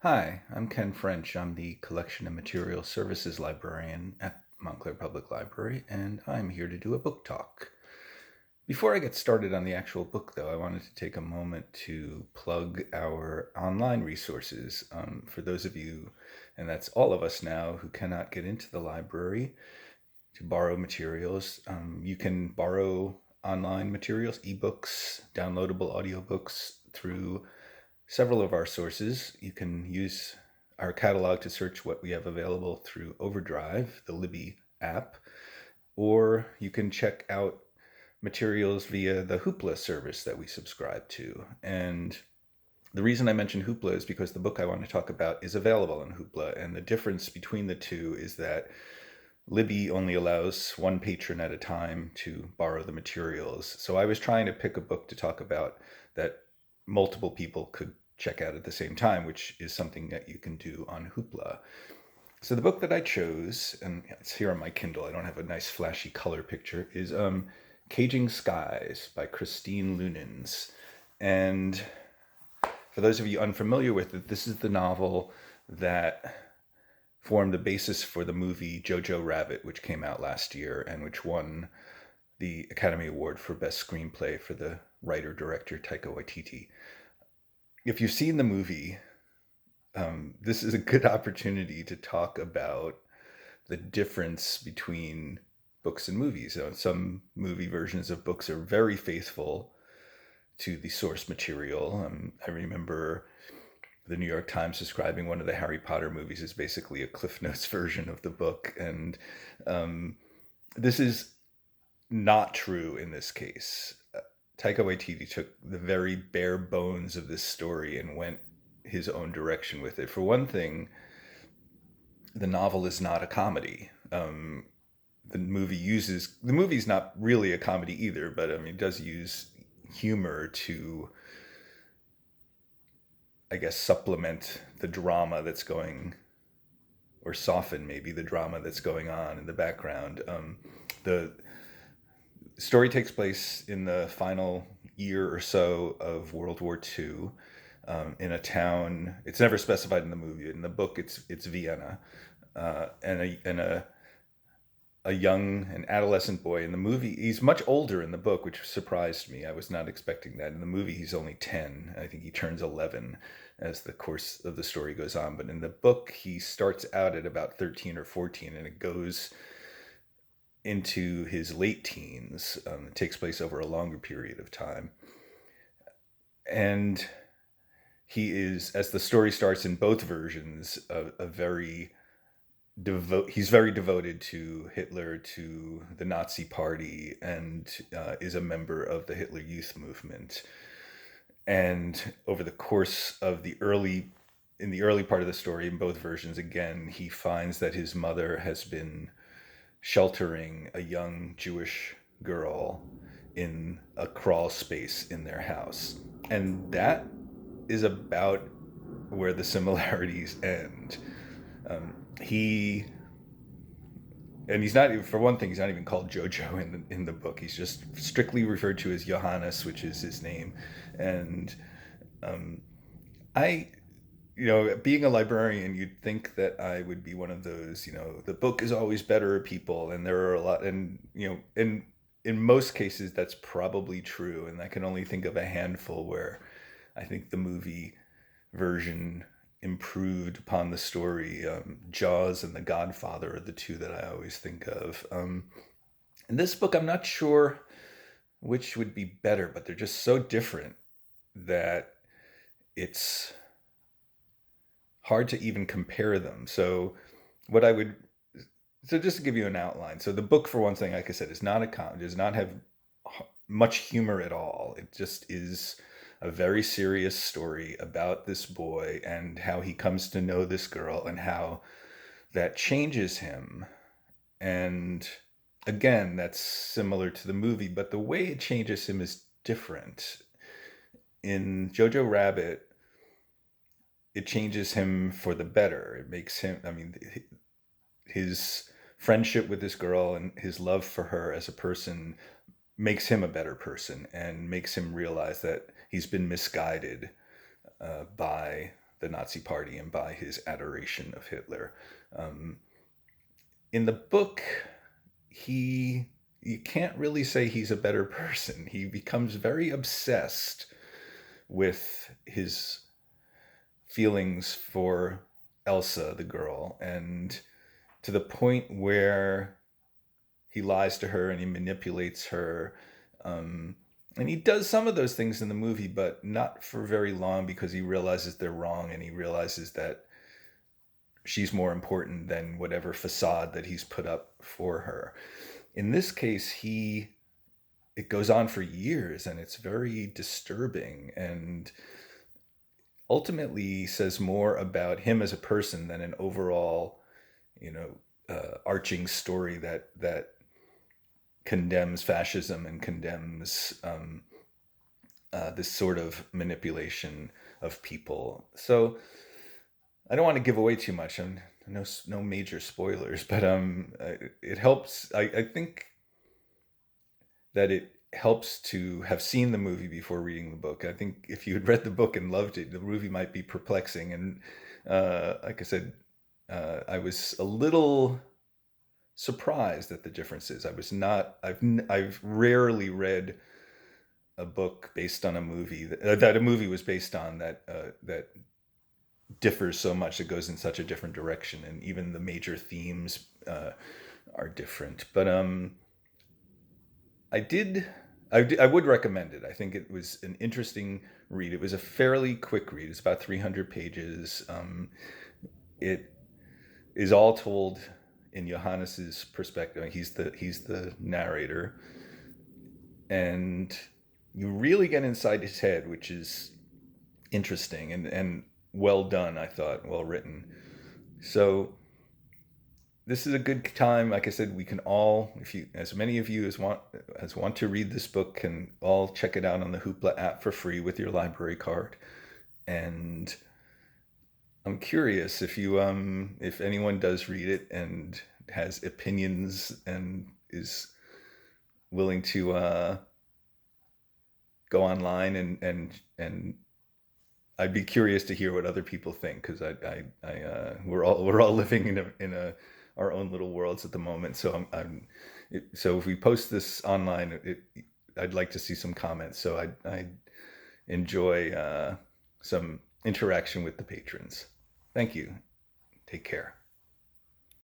Hi, I'm Ken French. I'm the Collection and Material Services Librarian at Montclair Public Library, and I'm here to do a book talk. Before I get started on the actual book, though, I wanted to take a moment to plug our online resources. For those of you, and that's all of us now, who cannot get into the library to borrow materials, you can borrow online materials, ebooks, downloadable audiobooks through several of our sources. You can use our catalog to search what we have available through Overdrive, the Libby app, or you can check out materials via the Hoopla service that we subscribe to. And the reason I mention Hoopla is because the book I want to talk about is available on Hoopla. And the difference between the two is that Libby only allows one patron at a time to borrow the materials. So I was trying to pick a book to talk about that multiple people could check out at the same time, which is something that you can do on Hoopla. So the book that I chose, and it's here on my Kindle, I don't have a nice flashy color picture, is Caging Skies by Christine Lunens. And for those of you unfamiliar with it, this is the novel that formed the basis for the movie Jojo Rabbit, which came out last year and which won the Academy Award for Best Screenplay for the writer-director Taika Waititi. If you've seen the movie, this is a good opportunity to talk about the difference between books and movies. Some movie versions of books are very faithful to the source material. I remember the New York Times describing one of the Harry Potter movies as basically a Cliff Notes version of the book. And this is not true in this case. Taika Waititi took the very bare bones of this story and went his own direction with it. For one thing, the novel is not a comedy. The movie's not really a comedy either, but I mean, it does use humor to, I guess, supplement the drama that's going, or soften maybe the drama that's going on in the background. The story takes place in the final year or so of World War II, in a town. It's never specified in the movie. In the book, it's Vienna, and a young and adolescent boy. In the movie, he's much older in the book, which surprised me. I was not expecting that. In the movie, he's only 10. I think he turns 11 as the course of the story goes on. But in the book, he starts out at about 13 or 14, and it goes into his late teens. It takes place over a longer period of time. And he is, as the story starts in both versions, he's very devoted to Hitler, to the Nazi Party, and is a member of the Hitler Youth Movement. And over the course of in the early part of the story, in both versions, again, he finds that his mother has been sheltering a young Jewish girl in a crawl space in their house. And that is about where the similarities end. He and he's not, for one thing, he's not even called Jojo in the book. He's just strictly referred to as Johannes, which is his name. And um, I, being a librarian, you'd think that I would be one of those, the book is always better people, and there are a lot, and in most cases that's probably true, and I can only think of a handful where I think the movie version improved upon the story. Jaws and The Godfather are the two that I always think of. In this book, I'm not sure which would be better, but they're just so different that it's hard to even compare them. What I would, so just to give you an outline. So the book, for one thing, like I said, is not a comedy, does not have much humor at all. It just is a very serious story about this boy and how he comes to know this girl and how that changes him. And again, that's similar to the movie, but the way it changes him is different. In Jojo Rabbit, it changes him for the better. It makes him, I mean, his friendship with this girl and his love for her as a person makes him a better person and makes him realize that he's been misguided by the Nazi Party and by his adoration of Hitler. Um, in the book, he you can't really say he's a better person. He becomes very obsessed with his feelings for Elsa, the girl, and to the point where he lies to her and he manipulates her. Um, and he does some of those things in the movie, but not for very long because he realizes they're wrong and he realizes that she's more important than whatever facade that he's put up for her. In this case, it goes on for years and it's very disturbing and ultimately says more about him as a person than an overall, arching story that condemns fascism and condemns this sort of manipulation of people. So I don't want to give away too much. No major spoilers, but it helps. I think that it helps to have seen the movie before reading the book. I think if you had read the book and loved it, the movie might be perplexing. And like I said, I was a little surprised at the differences. I was not. I've rarely read a book based on a movie that a movie was based on that differs so much. It goes in such a different direction, and even the major themes are different. But I did. I would recommend it. I think it was an interesting read. It was a fairly quick read. It's about 300 pages. It is all told in Johannes's perspective. He's the narrator, and you really get inside his head, which is interesting and well done. I thought well written. So this is a good time. Like I said, we can all, if you, as many of you as want to read this book, can all check it out on the Hoopla app for free with your library card. And I'm curious if anyone does read it and has opinions and is willing to go online and I'd be curious to hear what other people think because we're all living in our own little worlds at the moment. So so if we post this online, I'd like to see some comments. So I enjoy some interaction with the patrons. Thank you. Take care.